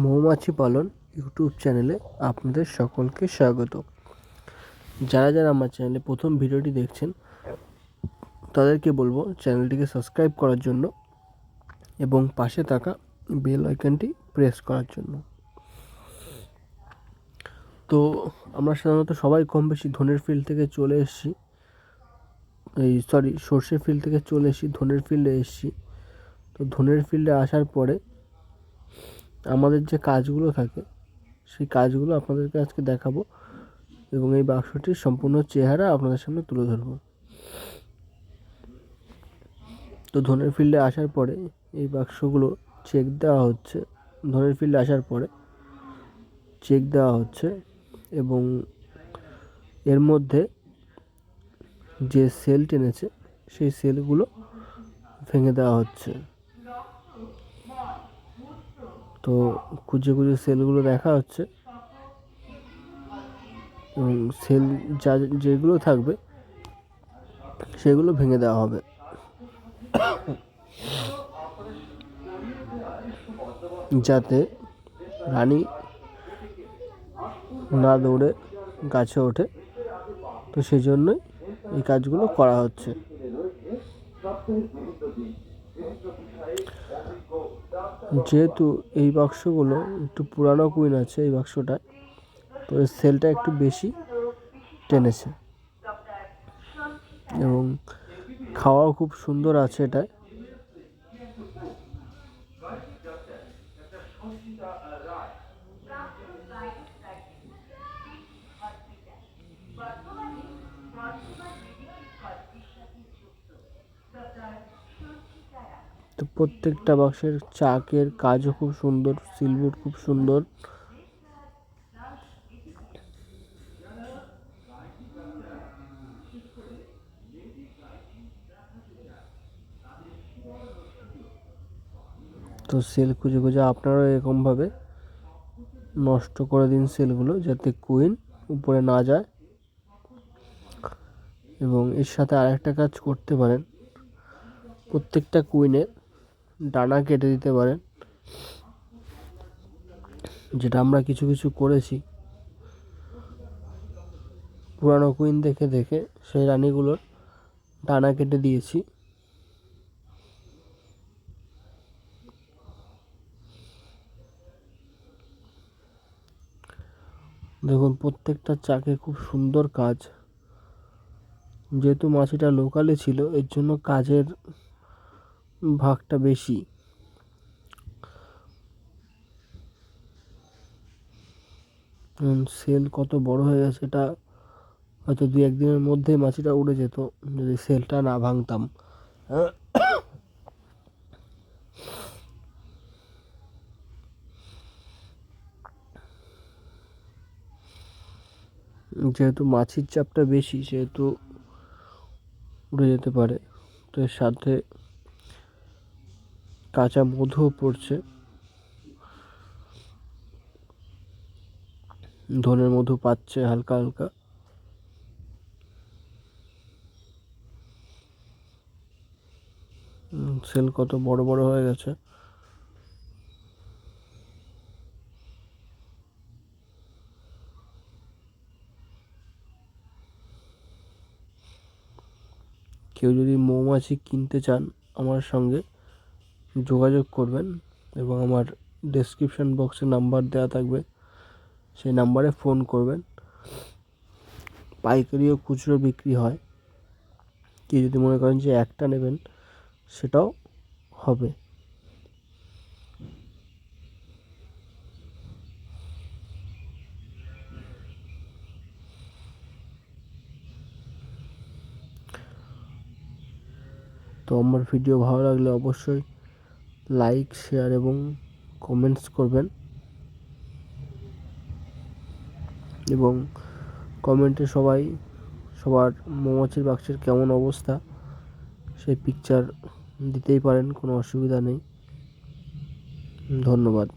মৌমাছি পালন ইউটিউব চ্যানেলে আপনাদের সকলকে স্বাগত। যারা যারা আমার চ্যানেলে প্রথম ভিডিওটি দেখছেন তাদেরকে বলবো চ্যানেলটিকে সাবস্ক্রাইব করার জন্য এবং পাশে থাকা বেল আইকনটি প্রেস করার জন্য। তো আমরা সাধারণত সবাই কম বেশি ধনের ফিল্ড থেকে চলে এসেছি, সর্ষের ফিল্ড থেকে চলে এসেছি, ধনের ফিল্ডে এসেছি। তো ধনের ফিল্ডে আসার পরে আমাদের যে কাজগুলো থাকে সেই কাজগুলো আপনাদেরকে আজকে দেখাবো এবং এই বাক্সটির সম্পূর্ণ চেহারা আপনাদের সামনে তুলে ধরবো। তো ধনের ফিল্ডে আসার পরে এই বাক্সগুলো চেক দেওয়া হচ্ছে, ধনের ফিল্ডে আসার পরে চেক দেওয়া হচ্ছে এবং এর মধ্যে যে সেল টেনেছে সেই সেলগুলো ভেঙে দেওয়া হচ্ছে। তো খুঁজে খুঁজে সেলগুলো দেখা হচ্ছে এবং সেল যেগুলো থাকবে সেগুলো ভেঙে দেওয়া হবে। যাতে রানী না দৌড়ে গাছে ওঠে, তো সেই জন্যই এই কাজগুলো করা হচ্ছে। যেহেতু এই বাক্সগুলো একটু পুরানো কুইন আছে, এই বাক্সটা তো এর সেলটা একটু বেশি টেনেছে এবং খাওয়াও খুব সুন্দর আছে এটায়। তো প্রত্যেকটা বাক্সের চাকের কাজও খুব সুন্দর, সিলবোর্ড খুব সুন্দর। তো সেল খুঁজে খুঁজে আপনারাও এরকমভাবে নষ্ট করে দিন সেলগুলো, যাতে কুইন উপরে না যায়। এবং এর সাথে আরেকটা কাজ করতে পারেন, প্রত্যেকটা কুইনের ডানা কেটে দিতে পারেন, যেটা আমরা কিছু কিছু করেছি। পুরানো কুইন দেখে দেখে সেই রানীগুলোর ডানা কেটে দিয়েছি। দেখুন প্রত্যেকটা চাকে খুব সুন্দর কাজ। যেহেতু মাছিটা লোকালে ছিল এর জন্য কাজের ভাগটা বেশি। সেল কত বড় হয়ে গেছে, এটা হয়তো 2-1 দিনের মধ্যেই মাছিটা উড়ে যেত যদি সেলটা না ভাঙতাম। যেহেতু মাছির চাপটা বেশি সেহেতু উড়ে যেতে পারে। তো এর সাথে কাঁচা মধুও পড়ছে, ধনের মধু পাচ্ছে হালকা হালকা। সেল কত বড় বড় হয়ে গেছে। কেউ যদি মৌমাছি কিনতে চান আমার সঙ্গে যোগাযোগ করবেন এবং আমার ডেসক্রিপশন বক্সে নাম্বার দেওয়া থাকবে, সেই নাম্বারে ফোন করবেন। পাইকারি ও খুচরো বিক্রি হয়। কেউ যদি মনে করেন যে একটা নেবেন সেটাও হবে। তো আমার ভিডিও ভালো লাগলে অবশ্যই লাইক, শেয়ার এবং কমেন্টস করবেন এবং কমেন্টে সবার মৌমাছির বাক্সের কেমন অবস্থা সেই পিকচার দিতেই পারেন, কোনো অসুবিধা নেই। ধন্যবাদ।